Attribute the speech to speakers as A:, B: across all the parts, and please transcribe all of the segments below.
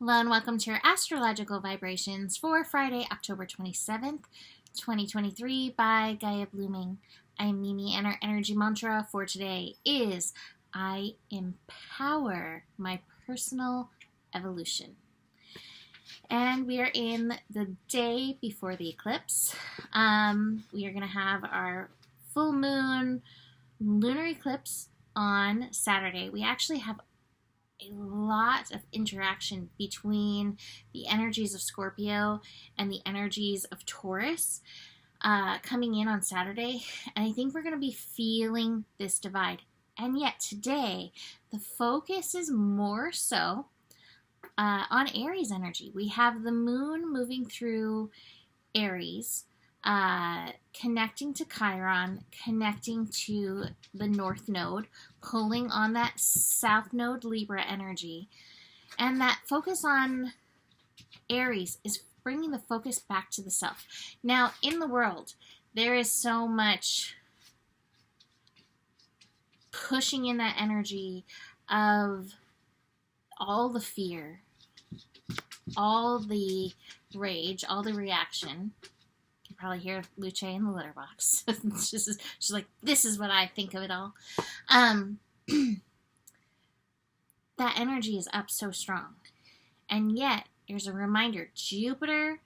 A: Hello and welcome to your astrological vibrations for Friday, October 27th, 2023 by Gaia Blooming. I'm Mimi and our energy mantra for today is I empower my personal evolution. And we are in the day before the eclipse. We are going to have our full moon lunar eclipse on Saturday. We actually have a lot of interaction between the energies of Scorpio and the energies of Taurus coming in on Saturday. And I think we're going to be feeling this divide. And yet today, the focus is more so on Aries energy. We have the moon moving through Aries, connecting to Chiron, connecting to the North Node, pulling on that South Node Libra energy. And that focus on Aries is bringing the focus back to the self. Now, in the world, there is so much pushing in that energy of all the fear, all the rage, all the reaction. You can probably hear Luce in the litter box. She's like, this is what I think of it all. That energy is up so strong. And yet, here's a reminder, Jupiter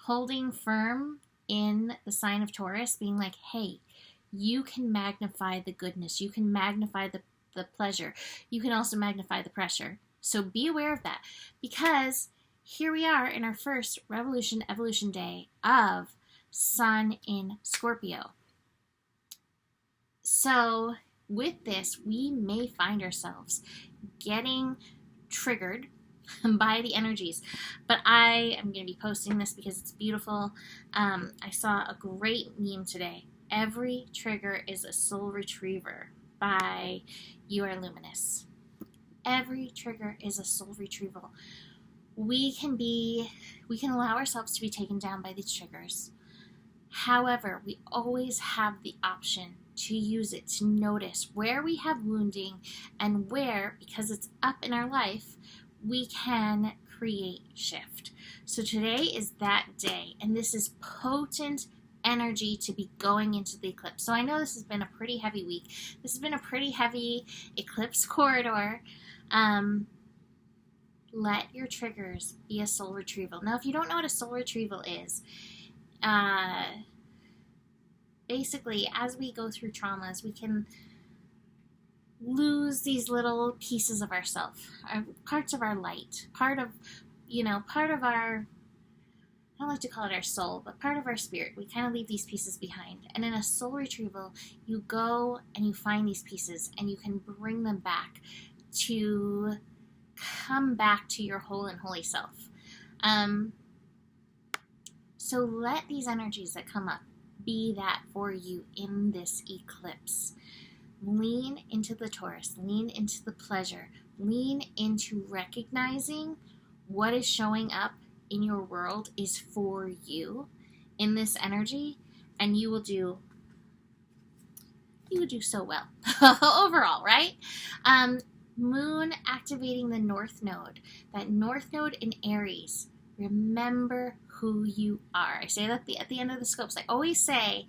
A: holding firm in the sign of Taurus, being like, hey, you can magnify the goodness. You can magnify the pleasure. You can also magnify the pressure. So be aware of that. Because here we are in our first Revolution Evolution Day of Sun in Scorpio. So with this, we may find ourselves getting triggered by the energies. But I am going to be posting this because it's beautiful. I saw a great meme today. Every trigger is a soul retriever by You Are Luminous. Every trigger is a soul retrieval. We can allow ourselves to be taken down by these triggers. However, we always have the option to use it, to notice where we have wounding and where, because it's up in our life, we can create shift. So today is that day, and this is potent energy to be going into the eclipse. So I know this has been a pretty heavy week. This has been a pretty heavy eclipse corridor. Let your triggers be a soul retrieval. Now, if you don't know what a soul retrieval is, basically, as we go through traumas, we can lose these little pieces of ourself, parts of our light, part of our, I don't like to call it our soul, but part of our spirit. We kind of leave these pieces behind. And in a soul retrieval, you go and you find these pieces and you can bring them back to come back to your whole and holy self. So let these energies that come up be that for you in this eclipse. Lean into the Taurus, lean into the pleasure, lean into recognizing what is showing up in your world is for you in this energy, and you will do so well overall, right? Moon activating the North Node. That North Node in Aries. Remember who you are. I say that at the end of the scopes. I always say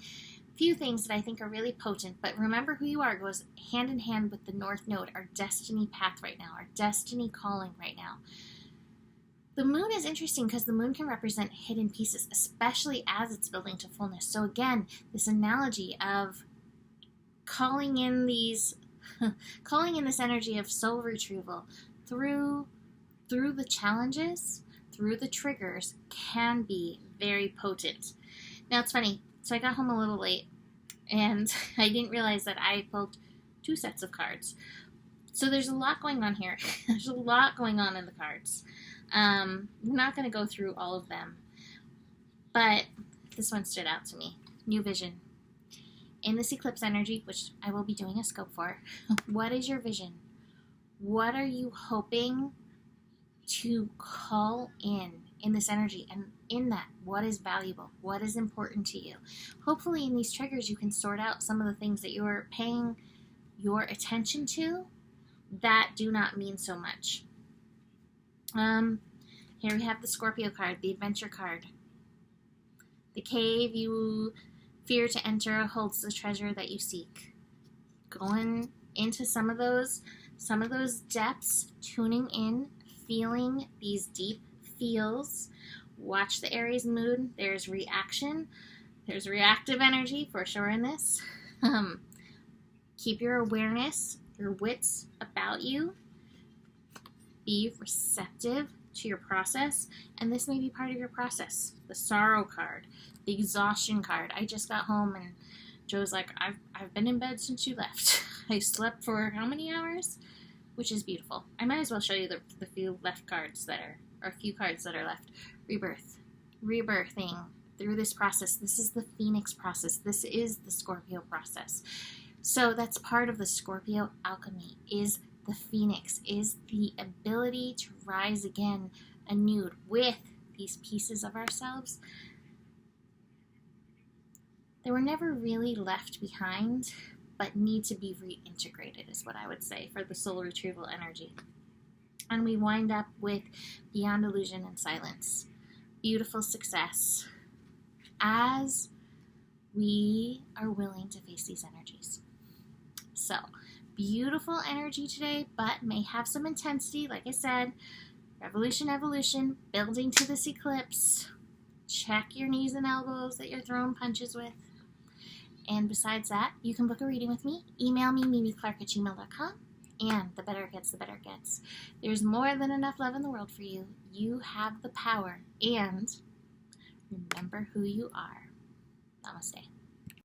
A: a few things that I think are really potent, but remember who you are goes hand in hand with the North Node, our destiny path right now, our destiny calling right now. The moon is interesting because the moon can represent hidden pieces, especially as it's building to fullness. So again, this analogy of calling in this energy of soul retrieval through the challenges, through the triggers, can be very potent. Now it's funny, so I got home a little late and I didn't realize that I pulled 2 sets of cards. So there's a lot going on here. There's a lot going on in the cards. I'm not going to go through all of them, but this one stood out to me. New vision. In this eclipse energy, which I will be doing a scope for, what is your vision? What are you hoping to call in this energy? And in that, what is valuable? What is important to you? Hopefully in these triggers, you can sort out some of the things that you're paying your attention to that do not mean so much. Here we have the Scorpio card, the Adventure card. The cave you fear to enter holds the treasure that you seek. Going into some of those depths, tuning in, feeling these deep feels. Watch the Aries moon. There's reaction. There's reactive energy for sure in this. Keep your awareness, your wits about you. Be receptive to your process, and this may be part of your process. The Sorrow card, the Exhaustion card. I just got home and Joe's like, I've been in bed since you left. I slept for how many hours? Which is beautiful. I might as well show you the few left cards that are, or a few cards that are left. Rebirth. Rebirthing through this process. This is the Phoenix process. This is the Scorpio process. So that's part of the Scorpio alchemy, is the Phoenix, is the ability to rise again anew with these pieces of ourselves that were never really left behind, but need to be reintegrated, is what I would say for the soul retrieval energy. And we wind up with Beyond Illusion and Silence. Beautiful success as we are willing to face these energies. So, beautiful energy today, but may have some intensity. Like I said, revolution, evolution, building to this eclipse. Check your knees and elbows that you're throwing punches with. And besides that, you can book a reading with me. Email me, mimiclark@gmail.com. And the better it gets, the better it gets. There's more than enough love in the world for you. You have the power. And remember who you are. Namaste.